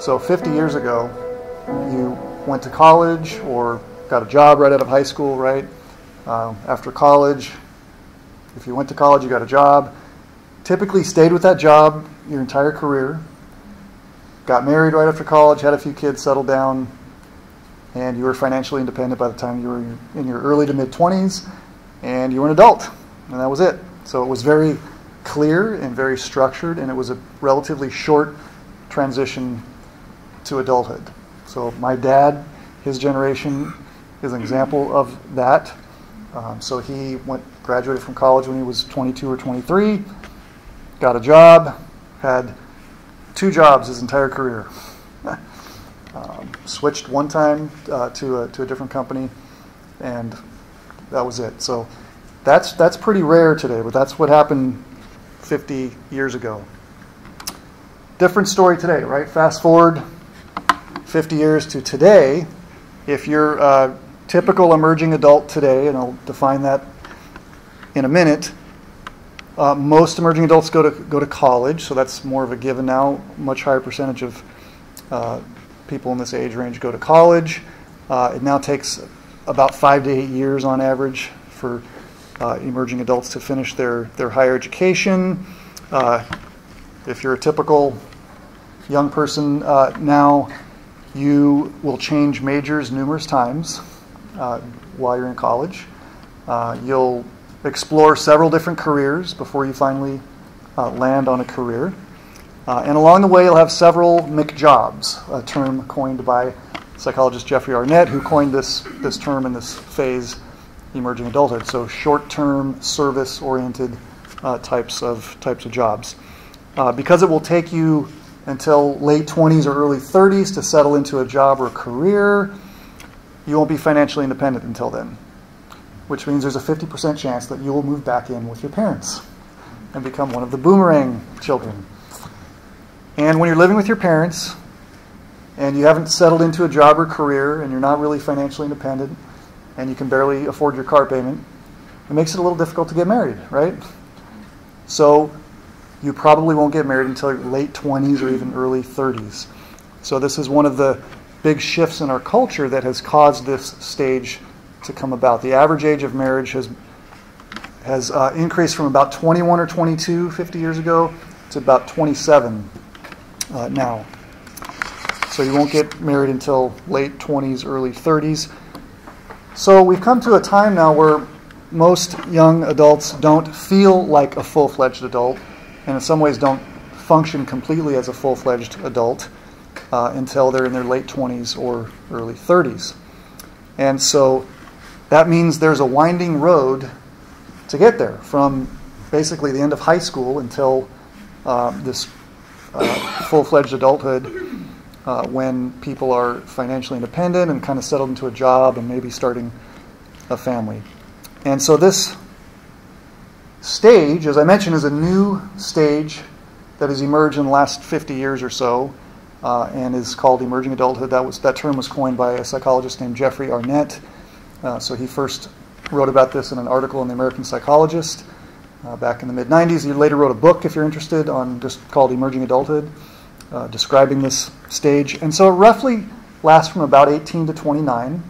So 50 years ago, you went to college or got a job right out of high school, right? After college, if you went to college, you got a job. Typically stayed with that job your entire career. Got married right after college, had a few kids, settled down, and you were financially independent by the time you were in your early to mid-20s, and you were an adult, and that was it. So it was very clear and very structured, and it was a relatively short transition to adulthood. So my dad, his generation, is an example of that. So he graduated from college when he was 22 or 23, got a job, had 2 jobs his entire career. Switched one time to a different company, and that was it. So that's pretty rare today, but that's what happened 50 years ago. Different story today, right? Fast forward 50 years to today. If you're a typical emerging adult today, and I'll define that in a minute, most emerging adults go to college, so that's more of a given now. Much higher percentage of people in this age range go to college. It now takes about 5 to 8 years on average for emerging adults to finish their higher education. If you're a typical young person now, you will change majors numerous times while you're in college. You'll explore several different careers before you finally land on a career. And along the way, you'll have several McJobs, a term coined by psychologist Jeffrey Arnett, who coined this term in this phase, emerging adulthood. So short-term, service-oriented types of jobs. Because it will take you until late 20s or early 30s to settle into a job or a career, you won't be financially independent until then, which means there's a 50% chance that you will move back in with your parents and become one of the boomerang children. And when you're living with your parents and you haven't settled into a job or career and you're not really financially independent and you can barely afford your car payment, it makes it a little difficult to get married, right? So you probably won't get married until your late 20s or even early 30s. So this is one of the big shifts in our culture that has caused this stage to come about. The average age of marriage has increased from about 21 or 22 50 years ago to about 27 now. So you won't get married until late 20s, early 30s. So we've come to a time now where most young adults don't feel like a full-fledged adult, and in some ways don't function completely as a full-fledged adult until they're in their late 20s or early 30s. And so that means there's a winding road to get there, from basically the end of high school until this full-fledged adulthood, when people are financially independent and kind of settled into a job and maybe starting a family. And so this stage, as I mentioned, is a new stage that has emerged in the last 50 years or so, and is called emerging adulthood. That term was coined by a psychologist named Jeffrey Arnett. So he first wrote about this in an article in the American Psychologist back in the mid-90s. He later wrote a book, if you're interested, just called Emerging Adulthood, describing this stage. And so it roughly lasts from about 18 to 29.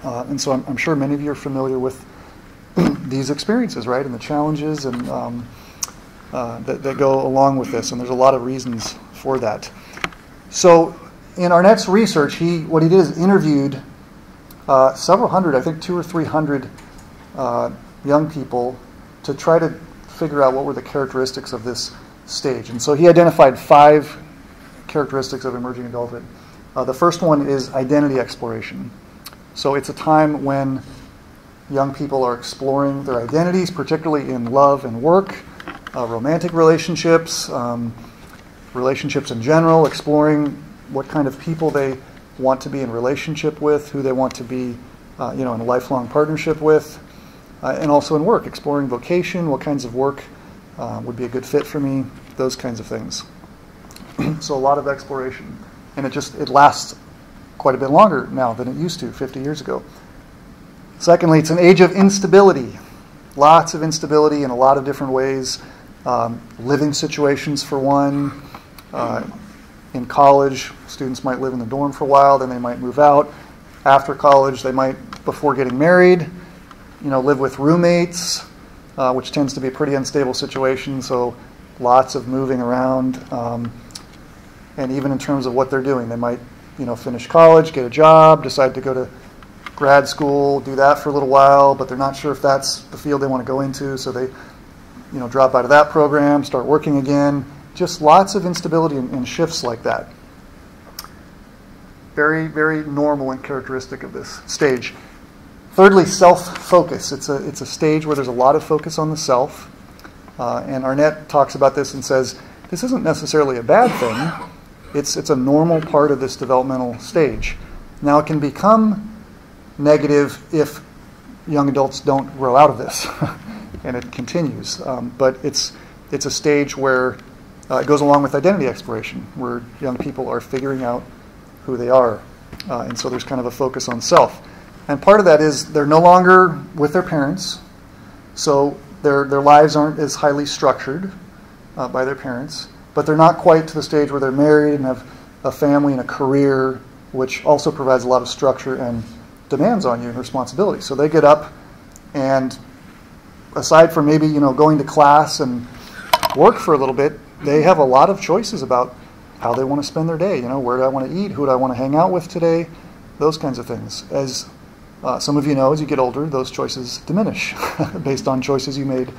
And so I'm sure many of you are familiar with these experiences, right, and the challenges and that go along with this. And there's a lot of reasons for that. So in Arnett's research, what he did is interviewed several hundred, I think 200 or 300 young people to try to figure out what were the characteristics of this stage. And so he identified 5 characteristics of emerging adulthood. The first one is identity exploration. So it's a time when young people are exploring their identities, particularly in love and work, romantic relationships, relationships in general, exploring what kind of people they want to be in relationship with, who they want to be in a lifelong partnership with, and also in work, exploring vocation, what kinds of work would be a good fit for me, those kinds of things. So a lot of exploration. And it lasts quite a bit longer now than it used to 50 years ago. Secondly, it's an age of instability. Lots of instability in a lot of different ways. Living situations, for one. In college, students might live in the dorm for a while, then they might move out. After college, they might, before getting married, live with roommates, which tends to be a pretty unstable situation, so lots of moving around. And even in terms of what they're doing, they might, finish college, get a job, decide to go to grad school, do that for a little while, but they're not sure if that's the field they want to go into, so they, drop out of that program, start working again. Just lots of instability and shifts like that. Very, very normal and characteristic of this stage. Thirdly, self-focus. It's a stage where there's a lot of focus on the self. And Arnett talks about this and says, this isn't necessarily a bad thing. It's a normal part of this developmental stage. Now, it can become negative if young adults don't grow out of this, and it continues. But it's a stage where it goes along with identity exploration, where young people are figuring out who they are. And so there's kind of a focus on self. And part of that is they're no longer with their parents, so their lives aren't as highly structured by their parents, but they're not quite to the stage where they're married and have a family and a career, which also provides a lot of structure and demands on you and responsibility. So they get up, and aside from maybe going to class and work for a little bit, they have a lot of choices about how they want to spend their day. Where do I want to eat? Who do I want to hang out with today? Those kinds of things. As some of you know, as you get older, those choices diminish based on choices you made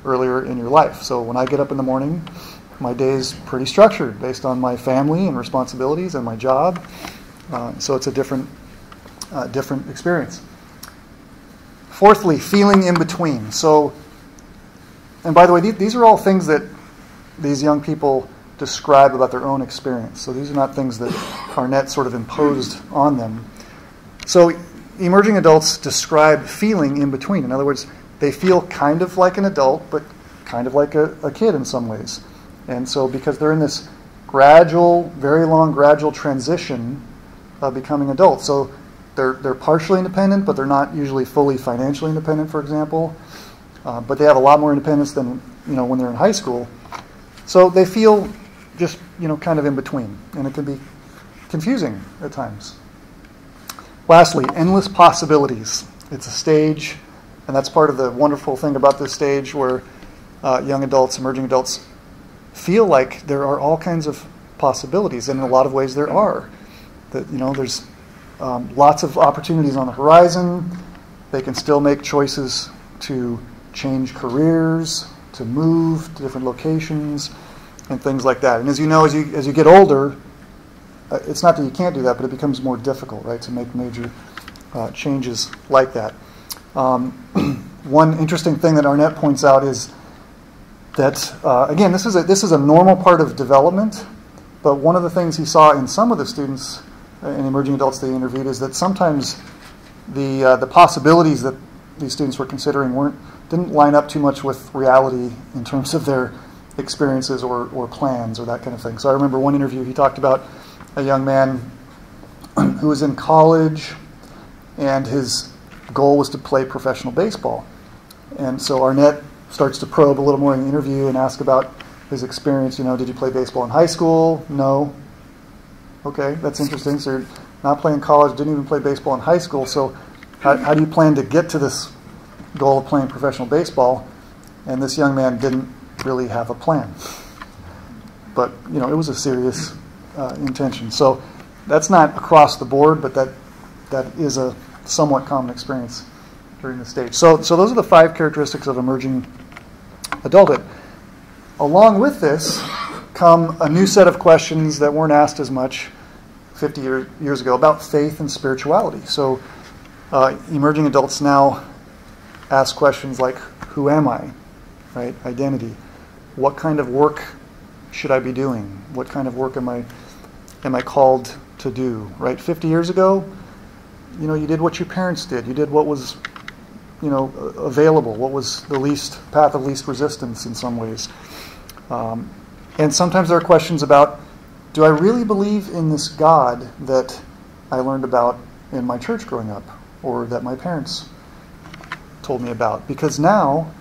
earlier in your life. So when I get up in the morning, my day is pretty structured based on my family and responsibilities and my job. So it's a different experience. Fourthly, feeling in between. So, and by the way, these are all things that these young people describe about their own experience. So these are not things that Arnett sort of imposed on them. So emerging adults describe feeling in between. In other words, they feel kind of like an adult, but kind of like a kid in some ways. And so because they're in this gradual, very long gradual transition of becoming adults. So they're partially independent, but they're not usually fully financially independent, for example. But they have a lot more independence than when they're in high school. So they feel just kind of in between, and it can be confusing at times. Lastly, endless possibilities. It's a stage, and that's part of the wonderful thing about this stage, where young adults, emerging adults, feel like there are all kinds of possibilities, and in a lot of ways there are. That there's lots of opportunities on the horizon. They can still make choices to change careers, to move to different locations, and things like that. And as you know, as you get older, it's not that you can't do that, but it becomes more difficult, right, to make major changes like that. One interesting thing that Arnett points out is that, again, this is a normal part of development, but one of the things he saw in some of the students and emerging adults they interviewed is that sometimes the possibilities that these students were considering didn't line up too much with reality in terms of their experiences or plans or that kind of thing. So I remember one interview he talked about a young man who was in college, and his goal was to play professional baseball. And so Arnett starts to probe a little more in the interview and ask about his experience. Did you play baseball in high school? No. Okay, that's interesting. So you're not playing college, didn't even play baseball in high school. So how do you plan to get to this goal of playing professional baseball? And this young man didn't really have a plan. But, it was a serious intention. So that's not across the board, but that is a somewhat common experience during the stage. So those are the 5 characteristics of emerging adulthood. Along with this come a new set of questions that weren't asked as much 50 years ago about faith and spirituality. So emerging adults now ask questions like, who am I? Right? Identity. What kind of work should I be doing? What kind of work am I called to do? Right? 50 years ago, you did what your parents did. You did what was, available. What was the path of least resistance in some ways. And sometimes there are questions about, do I really believe in this God that I learned about in my church growing up, or that my parents told me about? Because now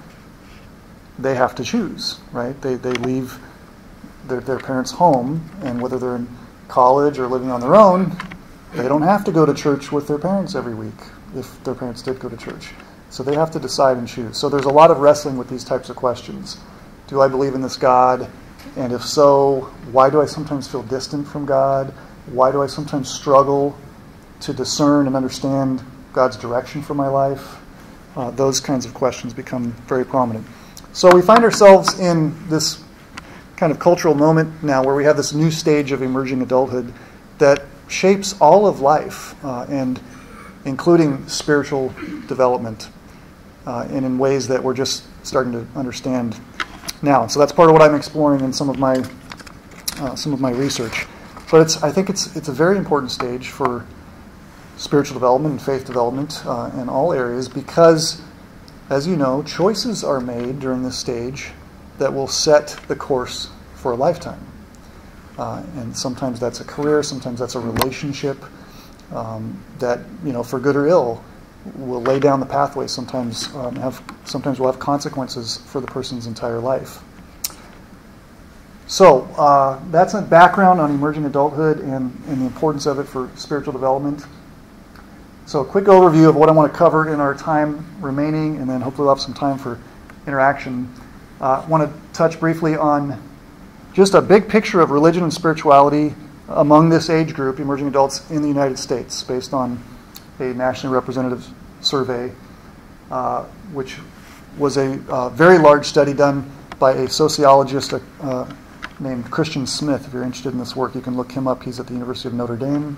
they have to choose, right? They leave their parents' home, and whether they're in college or living on their own, they don't have to go to church with their parents every week if their parents did go to church. So they have to decide and choose. So there's a lot of wrestling with these types of questions. Do I believe in this God? And if so, why do I sometimes feel distant from God? Why do I sometimes struggle to discern and understand God's direction for my life? Those kinds of questions become very prominent. So we find ourselves in this kind of cultural moment now where we have this new stage of emerging adulthood that shapes all of life, and including spiritual development, and in ways that we're just starting to understand now. So that's part of what I'm exploring in some of my research. But I think it's a very important stage for spiritual development and faith development in all areas, because, as you know, choices are made during this stage that will set the course for a lifetime. And sometimes that's a career, sometimes that's a relationship that, for good or ill, will lay down the pathway. Sometimes will have consequences for the person's entire life. So that's a background on emerging adulthood and the importance of it for spiritual development. So a quick overview of what I want to cover in our time remaining, and then hopefully we'll have some time for interaction. I want to touch briefly on just a big picture of religion and spirituality among this age group, emerging adults in the United States, based on a nationally representative survey, which was a very large study done by a sociologist named Christian Smith. If you're interested in this work, you can look him up. He's at the University of Notre Dame.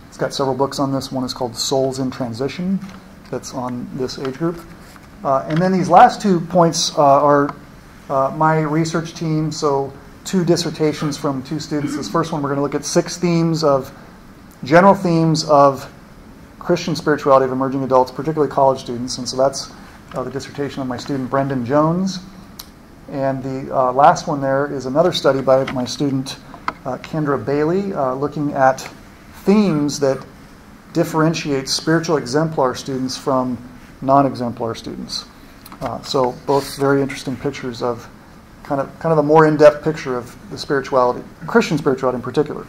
He's got several books on this. One is called Souls in Transition, that's on this age group. And then these last 2 points are my research team, so 2 dissertations from 2 students. This first one, we're going to look at 6 general themes of Christian spirituality of emerging adults, particularly college students. And so that's the dissertation of my student, Brendan Jones. And the last one there is another study by my student, Kendra Bailey, looking at themes that differentiate spiritual exemplar students from non-exemplar students. So both very interesting pictures of kind of a more in-depth picture of the spirituality, Christian spirituality in particular.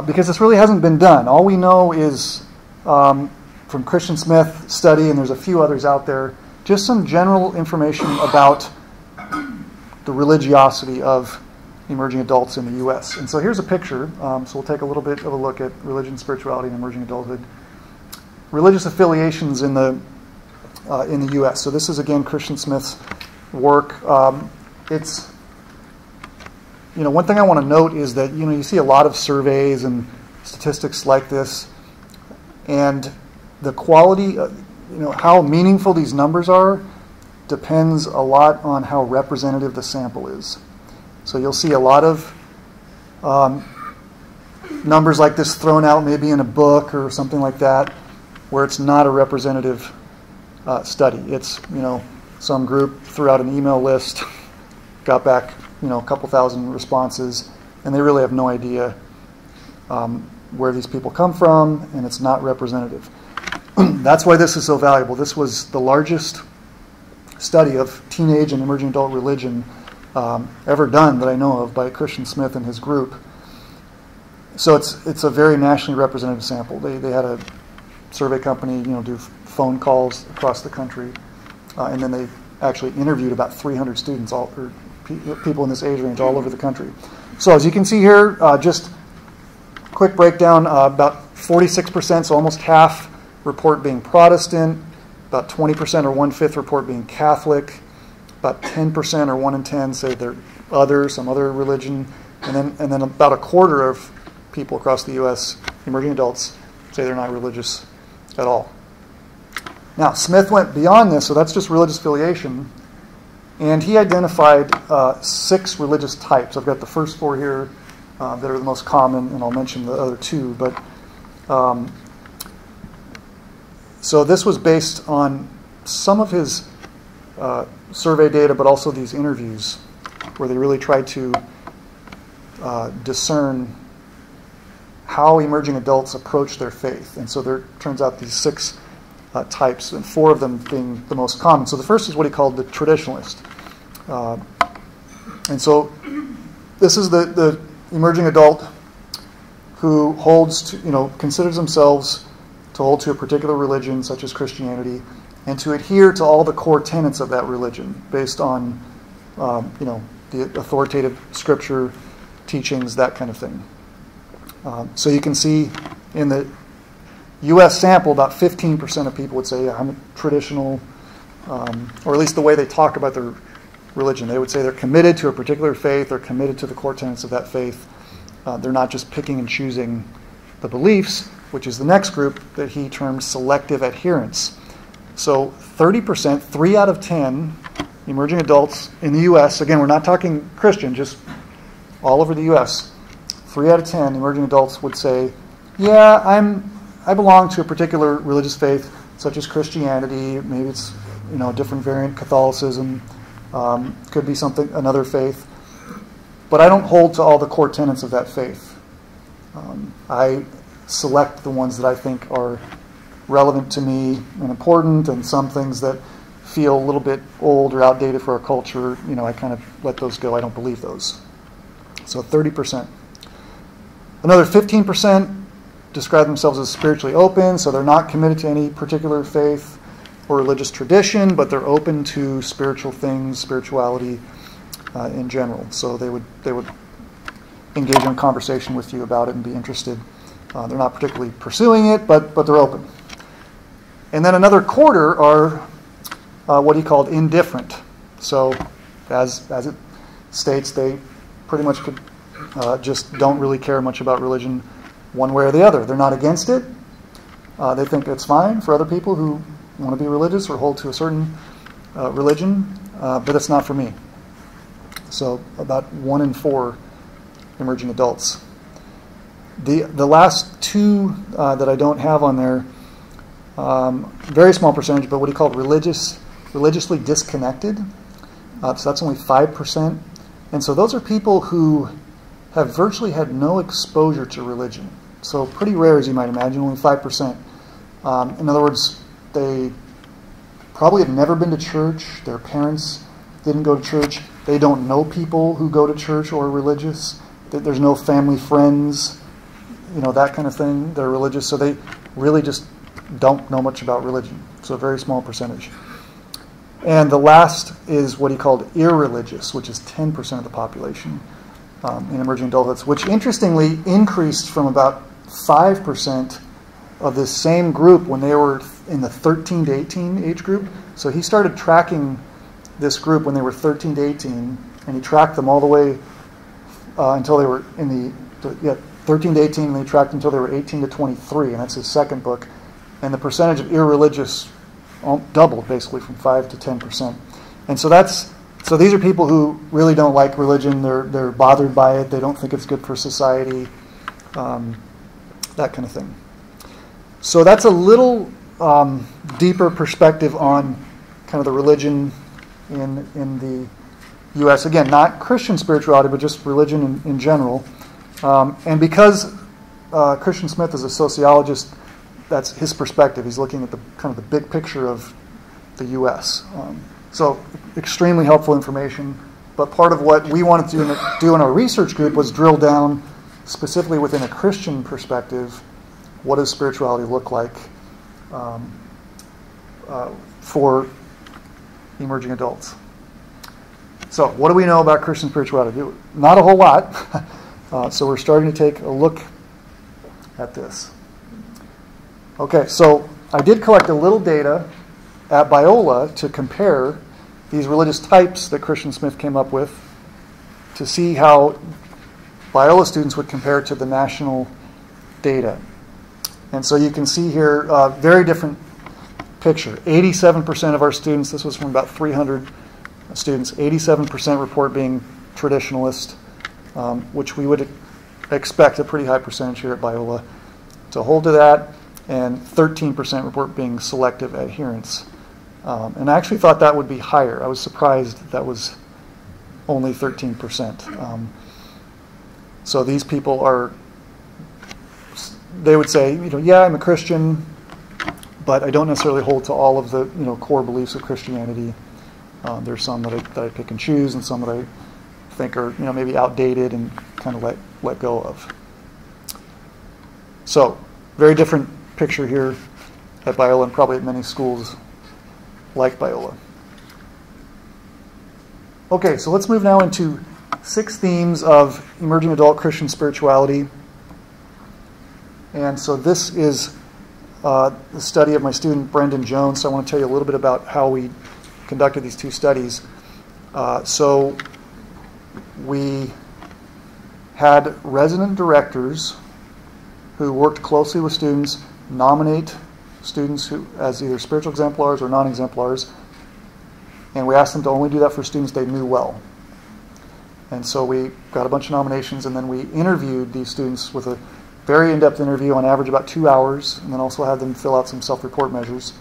Because this really hasn't been done. All we know is from Christian Smith's study, and there's a few others out there, just some general information about the religiosity of emerging adults in the U.S. And so here's a picture. So we'll take a little bit of a look at religion, spirituality, and emerging adulthood. Religious affiliations in the U.S. So this is, again, Christian Smith's work. It's, one thing I want to note is that, you see a lot of surveys and statistics like this, and the quality, how meaningful these numbers are depends a lot on how representative the sample is. So you'll see a lot of numbers like this thrown out maybe in a book or something like that, where it's not a representative study. It's, some group threw out an email list, got back, a couple thousand responses, and they really have no idea where these people come from, and it's not representative. That's why this is so valuable. This was the largest study of teenage and emerging adult religion ever done that I know of by Christian Smith and his group. So it's a very nationally representative sample. They had a survey company, do phone calls across the country, and then they actually interviewed about 300 students, people in this age range all over the country. So as you can see here, just quick breakdown, about 46%, so almost half, report being Protestant, about 20% or 1/5 report being Catholic, about 10% or 1 in 10 say they're some other religion, and then about a quarter of people across the U.S., emerging adults, say they're not religious at all. Now, Smith went beyond this, so that's just religious affiliation, and he identified 6 religious types. I've got the first 4 here that are the most common, and I'll mention the other 2. But so this was based on some of his survey data, but also these interviews where they really tried to discern how emerging adults approach their faith. And so there turns out these 6 types, and 4 of them being the most common. So the first is what he called the traditionalist. And so this is the emerging adult who holds to, considers themselves to hold to a particular religion, such as Christianity, and to adhere to all the core tenets of that religion based on, the authoritative scripture teachings, that kind of thing. So you can see in the U.S. sample, about 15% of people would say, yeah, I'm a traditional, or at least the way they talk about their religion. They would say they're committed to a particular faith, they're committed to the core tenets of that faith. They're not just picking and choosing the beliefs, which is the next group that he termed selective adherence. So 30%, 3 out of 10 emerging adults in the U.S., again, we're not talking Christian, just all over the U.S., 3 out of 10 emerging adults would say, yeah, I belong to a particular religious faith, such as Christianity. Maybe it's a different variant, Catholicism, could be another faith. But I don't hold to all the core tenets of that faith. I select the ones that I think are relevant to me and important, and some things that feel a little bit old or outdated for our culture, I kind of let those go. I don't believe those. So 30%. Another 15% describe themselves as spiritually open, so they're not committed to any particular faith or religious tradition, but they're open to spiritual things, spirituality in general. So they would engage in conversation with you about it and be interested. They're not particularly pursuing it, but they're open. And then another quarter are what he called indifferent. So as it states, they pretty much could just don't really care much about religion one way or the other. They're not against it. They think it's fine for other people who want to be religious or hold to a certain religion, but it's not for me. So about 1 in 4 emerging adults. The last two that I don't have on there, very small percentage, but what he called religiously disconnected. So that's only 5%. And so those are people who have virtually had no exposure to religion. So pretty rare, as you might imagine, only 5%. In other words, they probably have never been to church. Their parents didn't go to church. They don't know people who go to church or are religious. There's no family, friends, that kind of thing. They're religious, so they really just don't know much about religion. So a very small percentage. And the last is what he called irreligious, which is 10% of the population in emerging adulthood, which interestingly increased from about 5% of this same group when they were in the 13 to 18 age group. So he started tracking this group when they were 13 to 18, and he tracked them all the way until they were in the 13 to 18, and they tracked until they were 18 to 23, and that's his second book. And the percentage of irreligious doubled basically from 5 to 10%. And so these are people who really don't like religion. They're bothered by it. They don't think it's good for society, that kind of thing. So that's a little deeper perspective on kind of the religion in the U.S. Again, not Christian spirituality, but just religion in general. And because Christian Smith is a sociologist, that's his perspective. He's looking at the kind of the big picture of the U.S. So extremely helpful information. But part of what we wanted to do in our research group was drill down specifically within a Christian perspective. What does spirituality look like for emerging adults? So what do we know about Christian spirituality? Not a whole lot. So we're starting to take a look at this. Okay, so I did collect a little data at Biola to compare these religious types that Christian Smith came up with to see how Biola students would compare to the national data. And so you can see here a very different picture. 87% of our students, this was from about 300 students, 87% report being traditionalist, which we would expect a pretty high percentage here at Biola to hold to that, and 13% report being selective adherence. And I actually thought that would be higher. I was surprised that was only 13%. So these people are, they would say, yeah, I'm a Christian, but I don't necessarily hold to all of the core beliefs of Christianity. There's some that I pick and choose, and some that I think are maybe outdated and kind of let go of. So, very different picture here at Biola and probably at many schools like Biola. Okay, so let's move now into 6 themes of emerging adult Christian spirituality. And so this is the study of my student Brendan Jones. So I want to tell you a little bit about how we conducted these 2 studies. So we had resident directors who worked closely with students nominate students who as either spiritual exemplars or non-exemplars, and we asked them to only do that for students they knew well. And so we got a bunch of nominations, and then we interviewed these students with a very in-depth interview, on average about 2 hours, and then also had them fill out some self-report measures.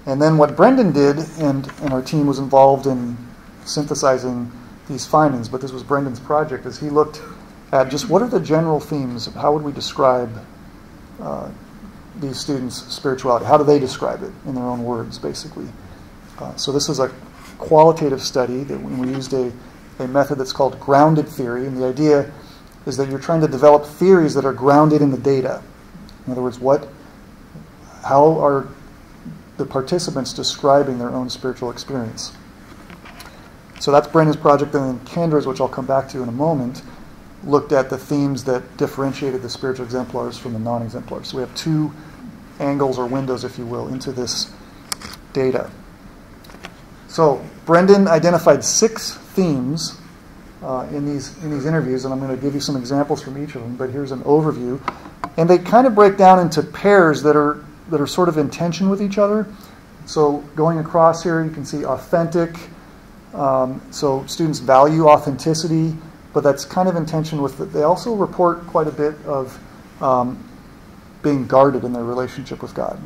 And then what Brendan did, and our team was involved in synthesizing these findings, but this was Brendan's project, is he looked at just what are the general themes, how would we describe these students' spirituality? How do they describe it in their own words, basically? So this is a qualitative study that we used a method that's called grounded theory, and the idea is that you're trying to develop theories that are grounded in the data. In other words, how are the participants describing their own spiritual experience? So that's Brendan's project, and then Kendra's, which I'll come back to in a moment, looked at the themes that differentiated the spiritual exemplars from the non-exemplars. So we have 2 angles or windows, if you will, into this data. So Brendan identified 6 themes in these interviews, and I'm going to give you some examples from each of them, but here's an overview. And they kind of break down into pairs that are sort of in tension with each other. So going across here, you can see authentic. So students value authenticity, but that's kind of in tension with they also report quite a bit of being guarded in their relationship with God.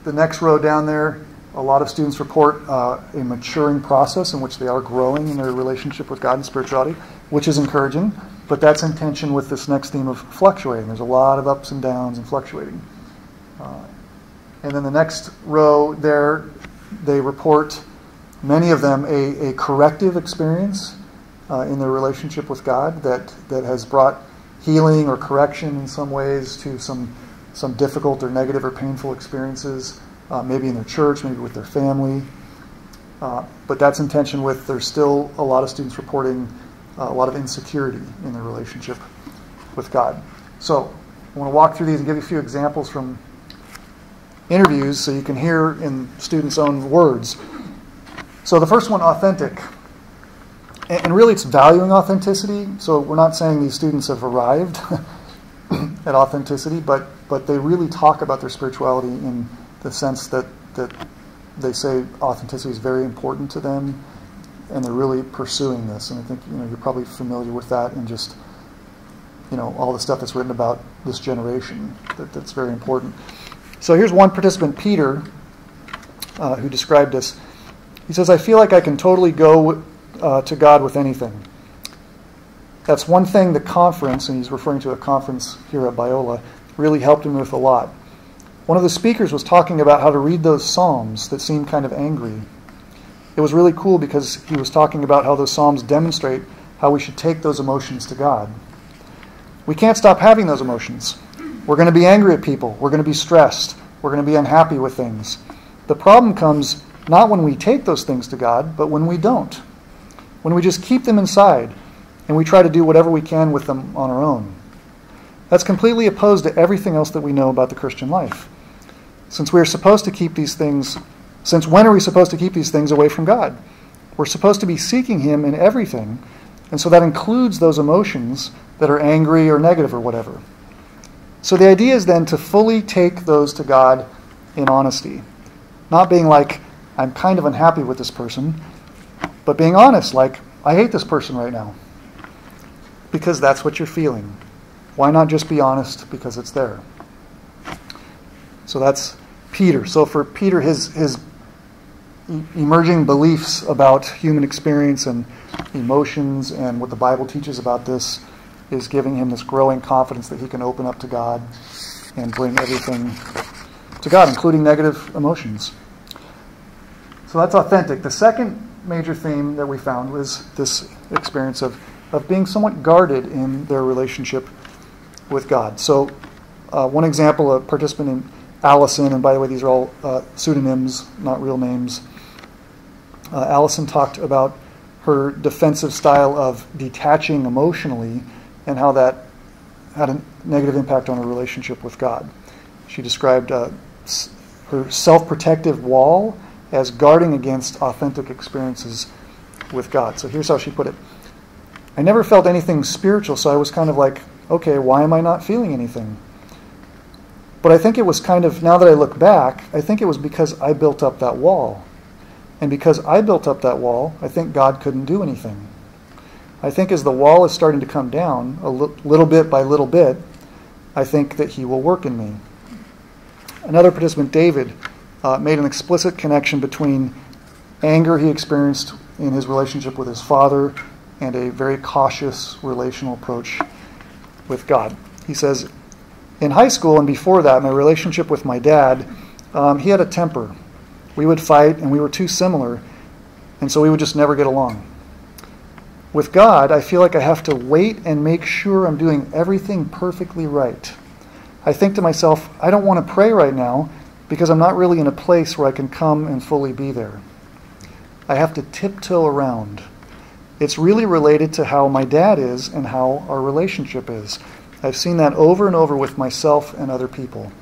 The next row down there, a lot of students report a maturing process in which they are growing in their relationship with God and spirituality, which is encouraging, but that's in tension with this next theme of fluctuating. There's a lot of ups and downs and fluctuating. And then the next row there, they report, many of them, a corrective experience in their relationship with God that has brought healing or correction in some ways to some difficult or negative or painful experiences, maybe in their church, maybe with their family. But that's in tension with, there's still a lot of students reporting a lot of insecurity in their relationship with God. So I want to walk through these and give you a few examples from interviews so you can hear in students' own words. So the first one, authentic. And really it's valuing authenticity. So we're not saying these students have arrived at authenticity, but they really talk about their spirituality in the sense that they say authenticity is very important to them, and they're really pursuing this. And I think you're probably familiar with that, and just all the stuff that's written about this generation that's very important. So here's one participant, Peter, who described this. He says, "I feel like I can totally go to God with anything. That's one thing the conference," and he's referring to a conference here at Biola, "really helped him with a lot. One of the speakers was talking about how to read those psalms that seem kind of angry. It was really cool because he was talking about how those psalms demonstrate how we should take those emotions to God. We can't stop having those emotions. We're going to be angry at people. We're going to be stressed. We're going to be unhappy with things. The problem comes not when we take those things to God, but when we don't. When we just keep them inside and we try to do whatever we can with them on our own. That's completely opposed to everything else that we know about the Christian life. Since when are we supposed to keep these things away from God? We're supposed to be seeking Him in everything, and so that includes those emotions that are angry or negative or whatever. So the idea is then to fully take those to God in honesty. Not being like, I'm kind of unhappy with this person, but being honest, like, I hate this person right now. Because that's what you're feeling. Why not just be honest because it's there? So that's Peter. So for Peter, his emerging beliefs about human experience and emotions and what the Bible teaches about this is giving him this growing confidence that he can open up to God and bring everything to God, including negative emotions. So that's authentic. The second major theme that we found was this experience of being somewhat guarded in their relationship with God. So one example, a participant in Allison, and by the way, these are all pseudonyms, not real names. Allison talked about her defensive style of detaching emotionally and how that had a negative impact on her relationship with God. She described her self-protective wall as guarding against authentic experiences with God. So here's how she put it. I never felt anything spiritual, so I was kind of like, okay, why am I not feeling anything? But I think it was kind of, now that I look back, I think it was because I built up that wall. And because I built up that wall, I think God couldn't do anything. I think as the wall is starting to come down, little bit by little bit, I think that he will work in me. Another participant, David, made an explicit connection between anger he experienced in his relationship with his father and a very cautious relational approach with God. He says, in high school and before that, my relationship with my dad, he had a temper. We would fight, and we were too similar, and so we would just never get along. With God, I feel like I have to wait and make sure I'm doing everything perfectly right. I think to myself, I don't want to pray right now because I'm not really in a place where I can come and fully be there. I have to tiptoe around. It's really related to how my dad is and how our relationship is. I've seen that over and over with myself and other people.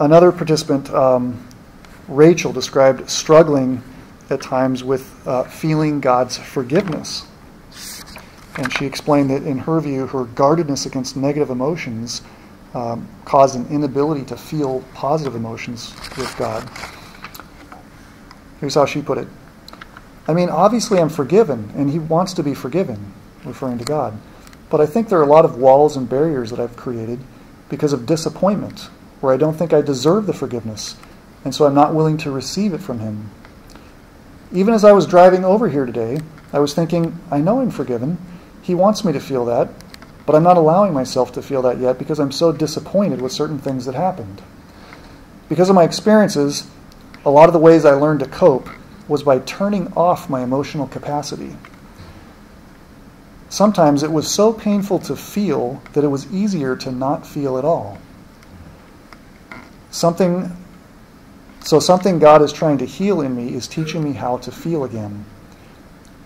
Another participant, Rachel, described struggling at times with feeling God's forgiveness. And she explained that in her view, her guardedness against negative emotions caused an inability to feel positive emotions with God. Here's how she put it. I mean, obviously I'm forgiven, and he wants to be forgiven, referring to God. But I think there are a lot of walls and barriers that I've created because of disappointment, where I don't think I deserve the forgiveness, and so I'm not willing to receive it from him. Even as I was driving over here today, I was thinking, I know I'm forgiven. He wants me to feel that, but I'm not allowing myself to feel that yet because I'm so disappointed with certain things that happened. Because of my experiences, a lot of the ways I learned to cope was by turning off my emotional capacity. Sometimes it was so painful to feel that it was easier to not feel at all. Something God is trying to heal in me is teaching me how to feel again.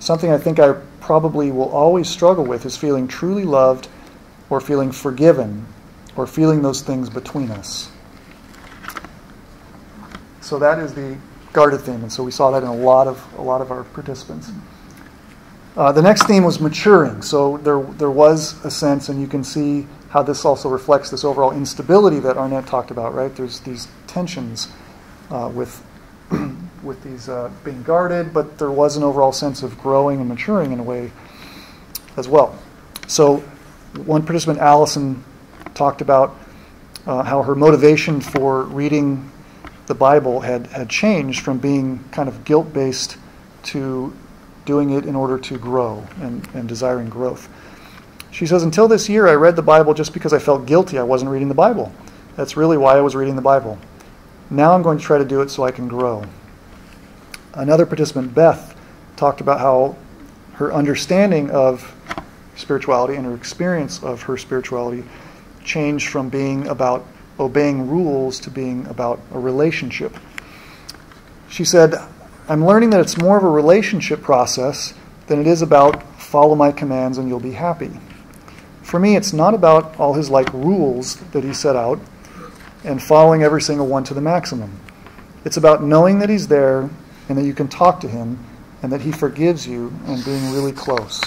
Something I think I probably will always struggle with is feeling truly loved or feeling forgiven or feeling those things between us. So that is the guarded theme, and so we saw that in a lot of our participants. The next theme was maturing. So there was a sense, and you can see how this also reflects this overall instability that Arnett talked about, right? There's these tensions with these being guarded, but there was an overall sense of growing and maturing in a way as well. So one participant, Allison, talked about how her motivation for reading the Bible had changed from being kind of guilt-based to doing it in order to grow and desiring growth. She says, until this year, I read the Bible just because I felt guilty I wasn't reading the Bible. That's really why I was reading the Bible. Now I'm going to try to do it so I can grow. Another participant, Beth, talked about how her understanding of spirituality and her experience of her spirituality changed from being about obeying rules to being about a relationship. She said, I'm learning that it's more of a relationship process than it is about follow my commands and you'll be happy. For me, it's not about all his rules that he set out and following every single one to the maximum. It's about knowing that he's there and that you can talk to him and that he forgives you and being really close.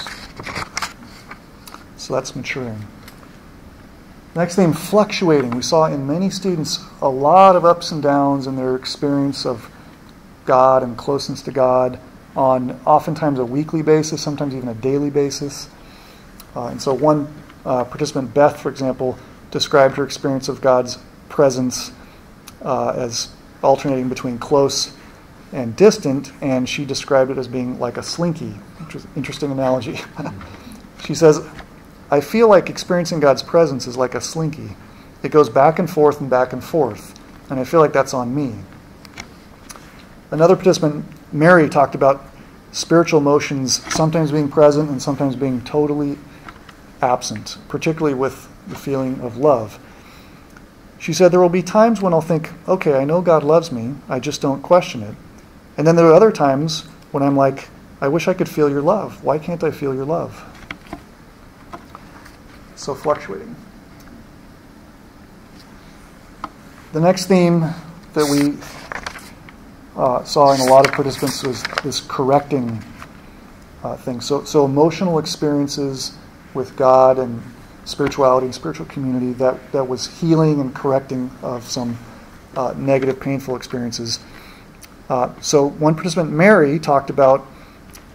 So that's maturing. Next theme, fluctuating. We saw in many students a lot of ups and downs in their experience of God and closeness to God on oftentimes a weekly basis, sometimes even a daily basis. And so one participant, Beth, for example, described her experience of God's presence as alternating between close and distant, and she described it as being like a slinky, which is an interesting analogy. She says, I feel like experiencing God's presence is like a slinky. It goes back and forth, and I feel like that's on me. Another participant, Mary talked about spiritual emotions sometimes being present and sometimes being totally absent, particularly with the feeling of love. She said, there will be times when I'll think, okay, I know God loves me, I just don't question it. And then there are other times when I'm like, I wish I could feel your love. Why can't I feel your love? So fluctuating. The next theme that we saw in a lot of participants was this correcting thing. So emotional experiences with God and spirituality and spiritual community that was healing and correcting of some negative, painful experiences. So one participant, Mary, talked about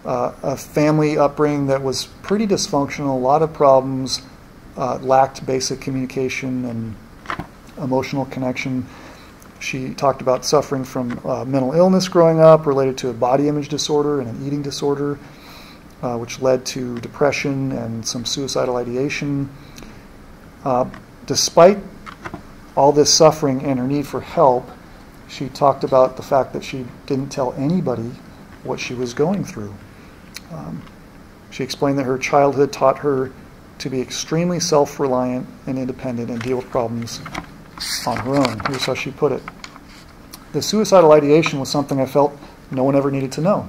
a family upbringing that was pretty dysfunctional, a lot of problems, lacked basic communication and emotional connection. She talked about suffering from mental illness growing up related to a body image disorder and an eating disorder, which led to depression and some suicidal ideation. Despite all this suffering and her need for help, she talked about the fact that she didn't tell anybody what she was going through. She explained that her childhood taught her to be extremely self-reliant and independent and deal with problems on her own. Here's how she put it. The suicidal ideation was something I felt no one ever needed to know.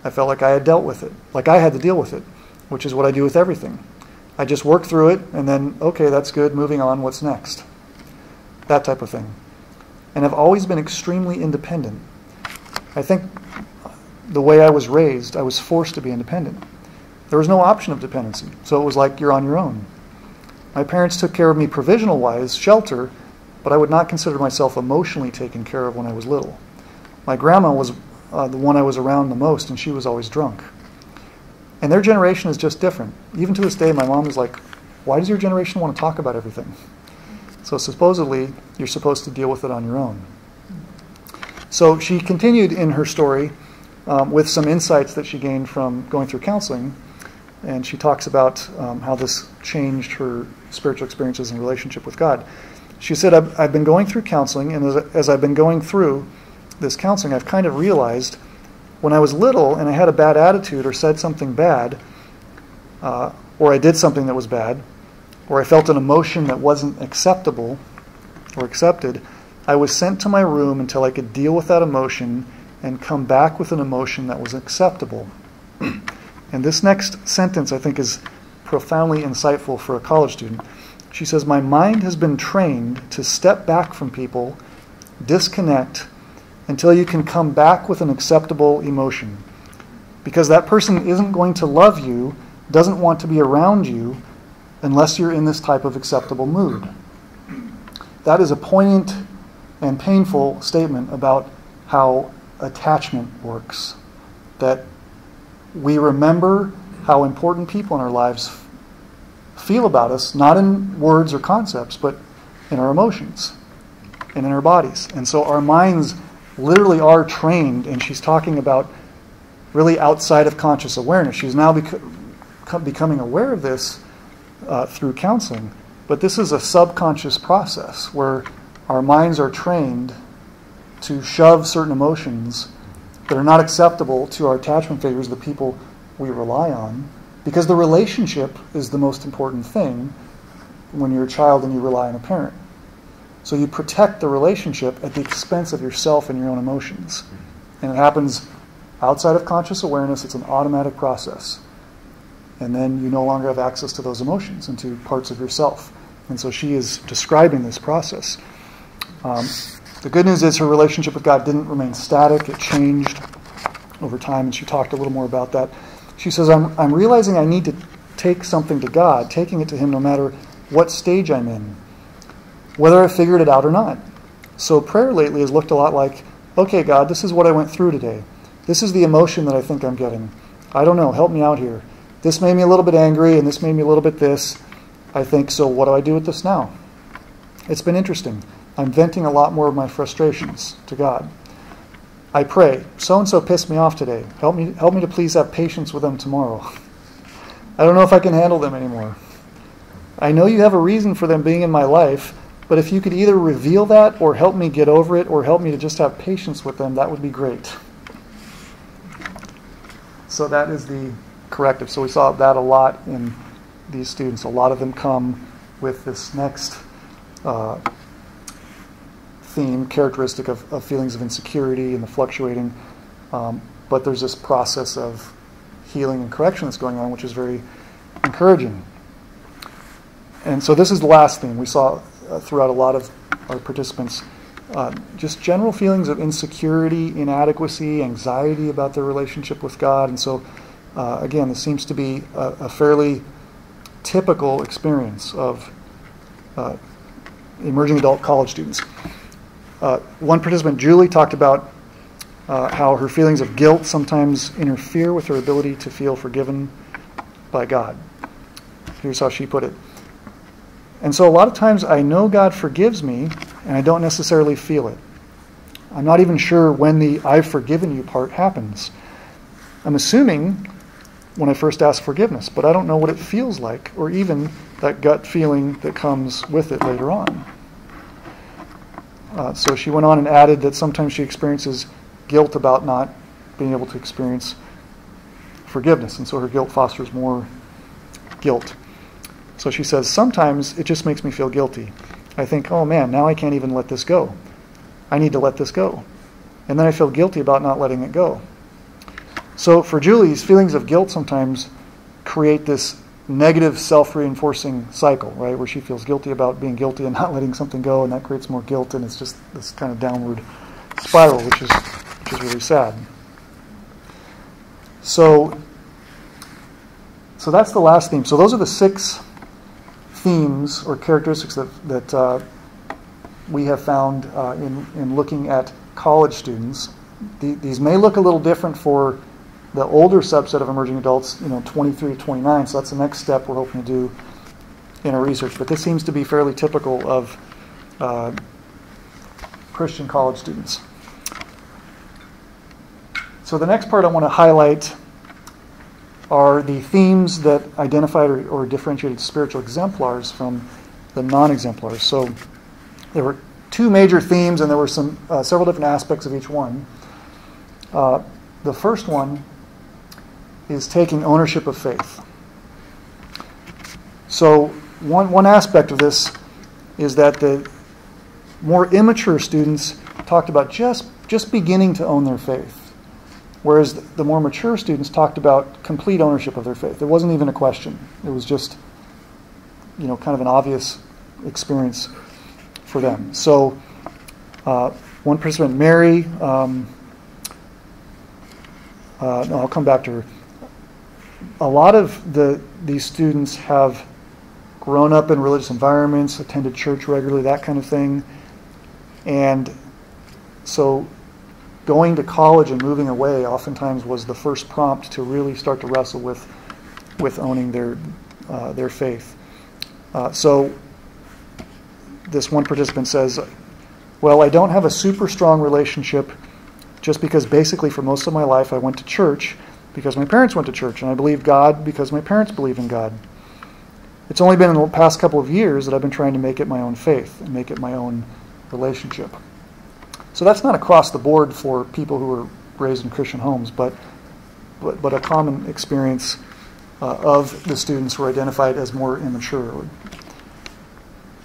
I felt like I had dealt with it, like I had to deal with it, which is what I do with everything. I just work through it and then, okay, that's good, moving on, what's next? That type of thing. And I've always been extremely independent. I think the way I was raised, I was forced to be independent. There was no option of dependency, so it was like you're on your own. My parents took care of me provisional-wise, shelter, but I would not consider myself emotionally taken care of when I was little. My grandma was the one I was around the most, and she was always drunk. And their generation is just different. Even to this day, my mom is like, why does your generation want to talk about everything? So supposedly, you're supposed to deal with it on your own. So she continued in her story with some insights that she gained from going through counseling. And she talks about how this changed her spiritual experiences and relationship with God. She said, I've been going through counseling, and as I've been going through this counseling, I've kind of realized when I was little and I had a bad attitude or said something bad, or I did something that was bad, or I felt an emotion that wasn't acceptable or accepted, I was sent to my room until I could deal with that emotion and come back with an emotion that was acceptable. And this next sentence, I think, is profoundly insightful for a college student. She says, my mind has been trained to step back from people, disconnect, until you can come back with an acceptable emotion. Because that person isn't going to love you, doesn't want to be around you, unless you're in this type of acceptable mood. That is a poignant and painful statement about how attachment works. That we remember how important people in our lives feel about us, not in words or concepts, but in our emotions and in our bodies. And so our minds literally are trained, and she's talking about really outside of conscious awareness. She's now becoming aware of this through counseling. But this is a subconscious process where our minds are trained to shove certain emotions that are not acceptable to our attachment figures, the people we rely on, because the relationship is the most important thing when you're a child and you rely on a parent. So you protect the relationship at the expense of yourself and your own emotions. And it happens outside of conscious awareness. It's an automatic process. And then you no longer have access to those emotions and to parts of yourself. And so she is describing this process. The good news is her relationship with God didn't remain static. It changed over time, and she talked a little more about that. She says, I'm realizing I need to take something to God, taking it to Him no matter what stage I'm in, whether I figured it out or not. So prayer lately has looked a lot like, okay, God, this is what I went through today. This is the emotion that I think I'm getting. I don't know, help me out here. This made me a little bit angry, and this made me a little bit this. I think, so what do I do with this now? It's been interesting. I'm venting a lot more of my frustrations to God. I pray, so-and-so pissed me off today. Help me to please have patience with them tomorrow. I don't know if I can handle them anymore. I know you have a reason for them being in my life, but if you could either reveal that or help me get over it or help me to just have patience with them, that would be great. So that is the corrective. So we saw that a lot in these students. A lot of them come with this next theme, characteristic of feelings of insecurity and the fluctuating. But there's this process of healing and correction that's going on, which is very encouraging. And so this is the last theme. We saw throughout a lot of our participants just general feelings of insecurity, inadequacy, anxiety about their relationship with God. And so, again, this seems to be a fairly typical experience of emerging adult college students. One participant, Julie, talked about how her feelings of guilt sometimes interfere with her ability to feel forgiven by God. Here's how she put it. And so a lot of times I know God forgives me, and I don't necessarily feel it. I'm not even sure when the "I've forgiven you" part happens. I'm assuming when I first ask forgiveness, but I don't know what it feels like, or even that gut feeling that comes with it later on. So she went on and added that sometimes she experiences guilt about not being able to experience forgiveness, and so her guilt fosters more guilt. So she says, sometimes it just makes me feel guilty. I think, oh man, now I can't even let this go. I need to let this go. And then I feel guilty about not letting it go. So for Julie's feelings of guilt sometimes create this negative self-reinforcing cycle, right, where she feels guilty about being guilty and not letting something go, and that creates more guilt, and it's just this kind of downward spiral, which is really sad. So that's the last theme. So those are the 6 themes or characteristics that we have found in looking at college students. These may look a little different for the older subset of emerging adults, 23 to 29. So that's the next step we're hoping to do in our research. But this seems to be fairly typical of Christian college students. So the next part I want to highlight are the themes that identified or differentiated spiritual exemplars from the non-exemplars. So there were 2 major themes, and there were some several different aspects of each one. The first one is taking ownership of faith. So one aspect of this is that the more immature students talked about just beginning to own their faith, whereas the more mature students talked about complete ownership of their faith. It wasn't even a question. It was just, kind of an obvious experience for them. So one participant, Mary, I'll come back to her. A lot of these students have grown up in religious environments, attended church regularly, that kind of thing. And so going to college and moving away oftentimes was the first prompt to really start to wrestle with owning their faith. So this one participant says, well, I don't have a super strong relationship just because basically for most of my life I went to church because my parents went to church, and I believe God because my parents believe in God. It's only been in the past couple of years that I've been trying to make it my own faith and make it my own relationship. So that's not across the board for people who were raised in Christian homes, but a common experience of the students who are identified as more immature.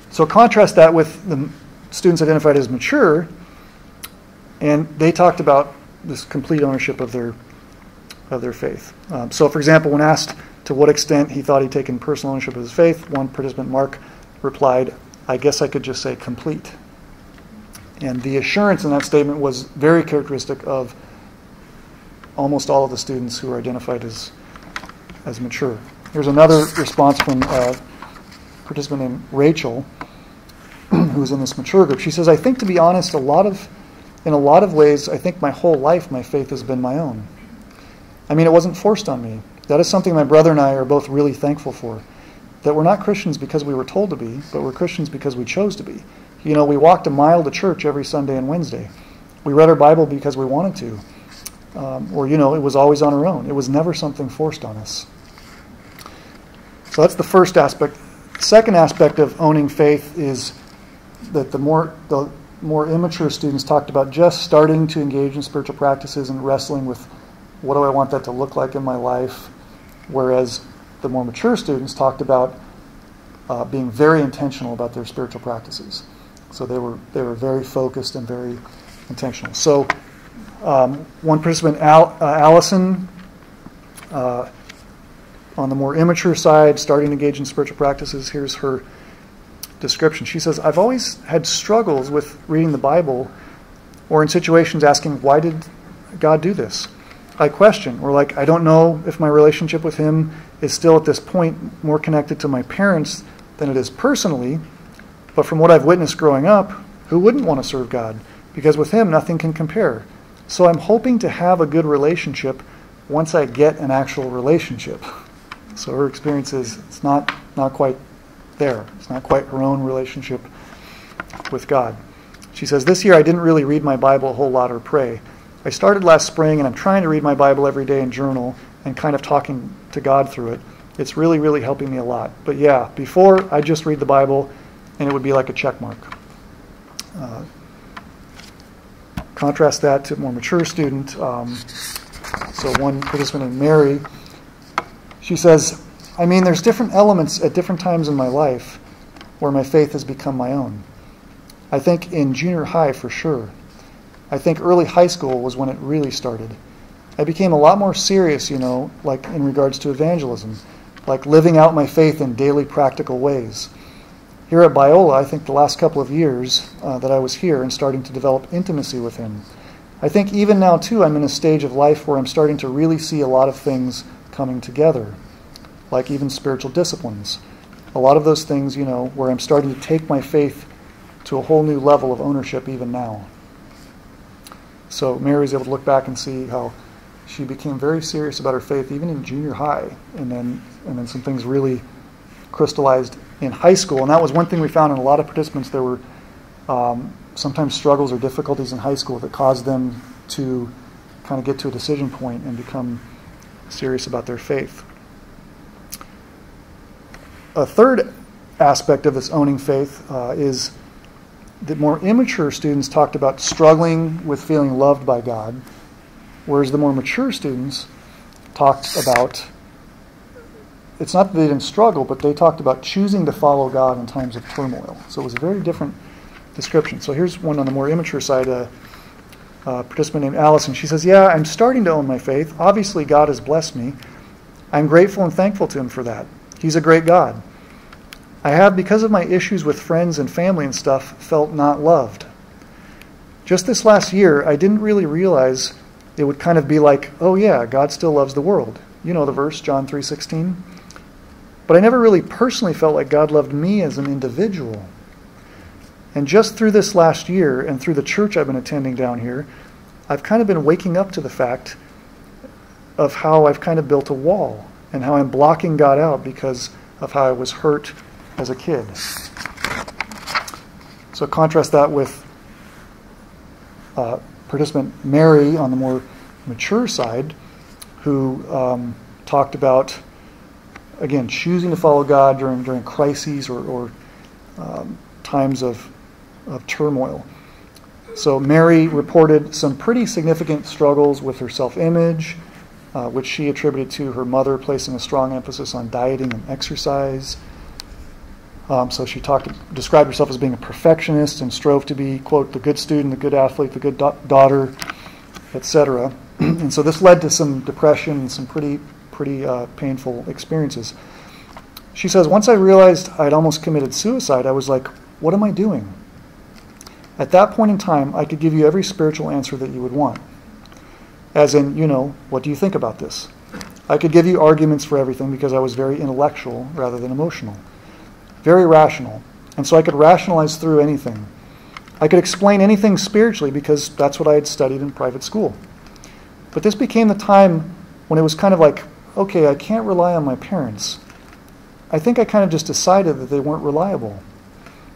So contrast that with the students identified as mature, and they talked about this complete ownership of their faith. So for example, when asked to what extent he thought he'd taken personal ownership of his faith, one participant, Mark, replied, I guess I could just say complete. And the assurance in that statement was very characteristic of almost all of the students who are identified as mature. Here's another response from a participant named Rachel, who's in this mature group. She says, I think, to be honest, in a lot of ways, I think my whole life my faith has been my own. I mean, it wasn't forced on me. That is something my brother and I are both really thankful for. That we're not Christians because we were told to be, but we're Christians because we chose to be. We walked a mile to church every Sunday and Wednesday. We read our Bible because we wanted to. It was always on our own. It was never something forced on us. So that's the first aspect. The second aspect of owning faith is that the more immature students talked about just starting to engage in spiritual practices and wrestling with What do I want that to look like in my life? Whereas the more mature students talked about being very intentional about their spiritual practices. So they were very focused and very intentional. So one participant, Allison, on the more immature side, starting to engage in spiritual practices, here's her description. She says, I've always had struggles with reading the Bible or in situations asking, why did God do this? I question, or I don't know if my relationship with him is still at this point more connected to my parents than it is personally, but from what I've witnessed growing up, who wouldn't want to serve God? Because with him, nothing can compare. So I'm hoping to have a good relationship once I get an actual relationship. So her experience is it's not quite there. It's not quite her own relationship with God. She says, this year I didn't really read my Bible a whole lot or pray. I started last spring and I'm trying to read my Bible every day and journal and kind of talking to God through it. It's really, really helping me a lot. But yeah, before I just read the Bible and it would be like a check mark. Contrast that to a more mature student. So one participant named Mary, she says, I mean, there's different elements at different times in my life where my faith has become my own. I think in junior high for sure. I think early high school was when it really started. I became a lot more serious, like in regards to evangelism, like living out my faith in daily practical ways. Here at Biola, I think the last couple of years that I was here and starting to develop intimacy with him. I think even now, too, I'm in a stage of life where I'm starting to really see a lot of things coming together, like even spiritual disciplines. A lot of those things, where I'm starting to take my faith to a whole new level of ownership even now. So Mary's able to look back and see how she became very serious about her faith even in junior high, and then some things really crystallized in high school. And that was one thing we found in a lot of participants. There were sometimes struggles or difficulties in high school that caused them to kind of get to a decision point and become serious about their faith. A third aspect of this owning faith is that more immature students talked about struggling with feeling loved by God, whereas the more mature students talked about, it's not that they didn't struggle, but they talked about choosing to follow God in times of turmoil. So it was a very different description. So here's one on the more immature side, a participant named Allison. She says, yeah, I'm starting to own my faith. Obviously, God has blessed me. I'm grateful and thankful to him for that. He's a great God. I have, because of my issues with friends and family and stuff, felt not loved. Just this last year, I didn't really realize it would kind of be like, oh yeah, God still loves the world. You know the verse, John 3:16. But I never really personally felt like God loved me as an individual. And just through this last year and through the church I've been attending down here, I've kind of been waking up to the fact of how I've kind of built a wall and how I'm blocking God out because of how I was hurt as a kid. So contrast that with participant Mary on the more mature side, who talked about, again, choosing to follow God during crises or times of turmoil. So Mary reported some pretty significant struggles with her self-image, which she attributed to her mother placing a strong emphasis on dieting and exercise. So she described herself as being a perfectionist and strove to be, quote, the good student, the good athlete, the good daughter, etc. And so this led to some depression and some pretty painful experiences. She says, once I realized I'd almost committed suicide, I was like, what am I doing? At that point in time, I could give you every spiritual answer that you would want. As in, what do you think about this? I could give you arguments for everything because I was very intellectual rather than emotional. Very rational. And so I could rationalize through anything. I could explain anything spiritually because that's what I had studied in private school. But this became the time when it was kind of like, okay, I can't rely on my parents. I think I kind of just decided that they weren't reliable.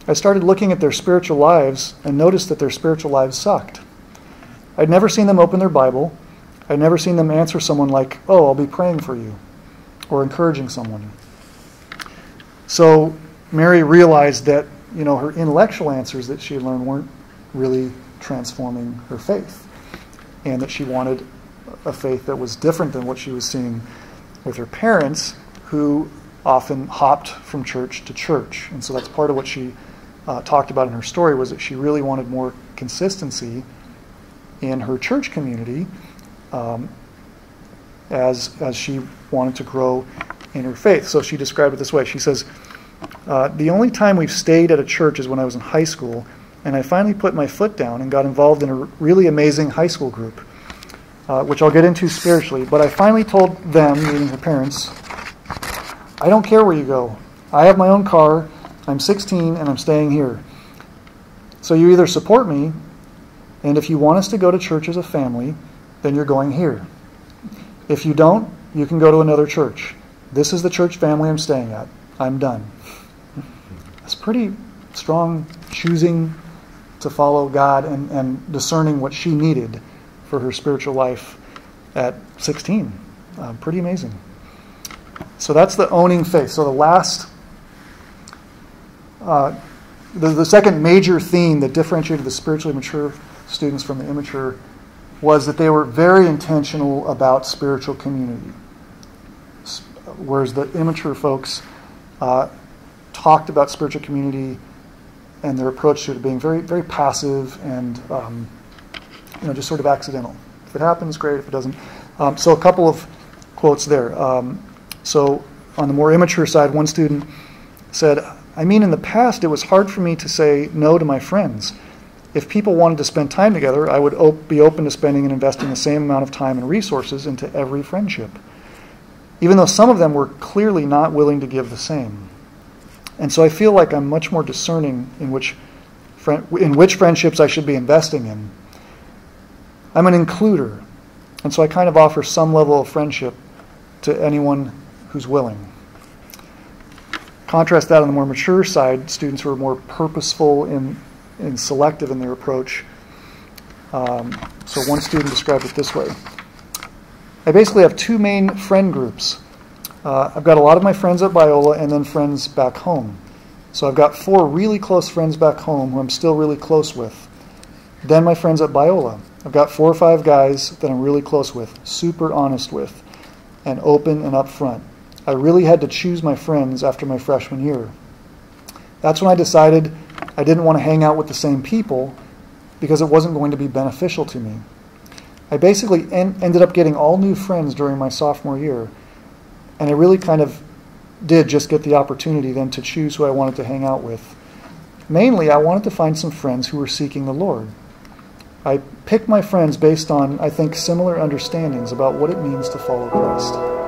I started looking at their spiritual lives and noticed that their spiritual lives sucked. I'd never seen them open their Bible. I'd never seen them answer someone like, oh, I'll be praying for you, or encouraging someone. So Mary realized that, her intellectual answers that she had learned weren't really transforming her faith, and that she wanted a faith that was different than what she was seeing with her parents, who often hopped from church to church. And so that's part of what she talked about in her story, was that she really wanted more consistency in her church community as she wanted to grow in her faith. So she described it this way. She says, the only time we've stayed at a church is when I was in high school, and I finally put my foot down and got involved in a really amazing high school group, which I'll get into spiritually. But I finally told them, meaning her parents, I don't care where you go. I have my own car, I'm 16, and I'm staying here. So you either support me, and if you want us to go to church as a family, then you're going here. If you don't, you can go to another church. This is the church family I'm staying at. I'm done. It's pretty strong choosing to follow God and discerning what she needed for her spiritual life at 16. Pretty amazing. So that's the owning faith. So the last, the second major theme that differentiated the spiritually mature students from the immature was that they were very intentional about spiritual community. Whereas the immature folks talked about spiritual community and their approach to it being very, very passive and just sort of accidental. If it happens, great. If it doesn't, so a couple of quotes there. So on the more immature side, one student said, I mean, in the past, it was hard for me to say no to my friends. If people wanted to spend time together, I would be open to spending and investing the same amount of time and resources into every friendship, even though some of them were clearly not willing to give the same. And so I feel like I'm much more discerning in which friendships I should be investing in. I'm an includer, and so I kind of offer some level of friendship to anyone who's willing. Contrast that on the more mature side, students who are more purposeful and selective in their approach. So one student described it this way. I basically have two main friend groups. I've got a lot of my friends at Biola and then friends back home. So I've got 4 really close friends back home who I'm still really close with. Then my friends at Biola. I've got 4 or 5 guys that I'm really close with, super honest with, and open and upfront. I really had to choose my friends after my freshman year. That's when I decided I didn't want to hang out with the same people because it wasn't going to be beneficial to me. I basically ended up getting all new friends during my sophomore year, and I really kind of did just get the opportunity then to choose who I wanted to hang out with. Mainly, I wanted to find some friends who were seeking the Lord. I picked my friends based on, I think, similar understandings about what it means to follow Christ.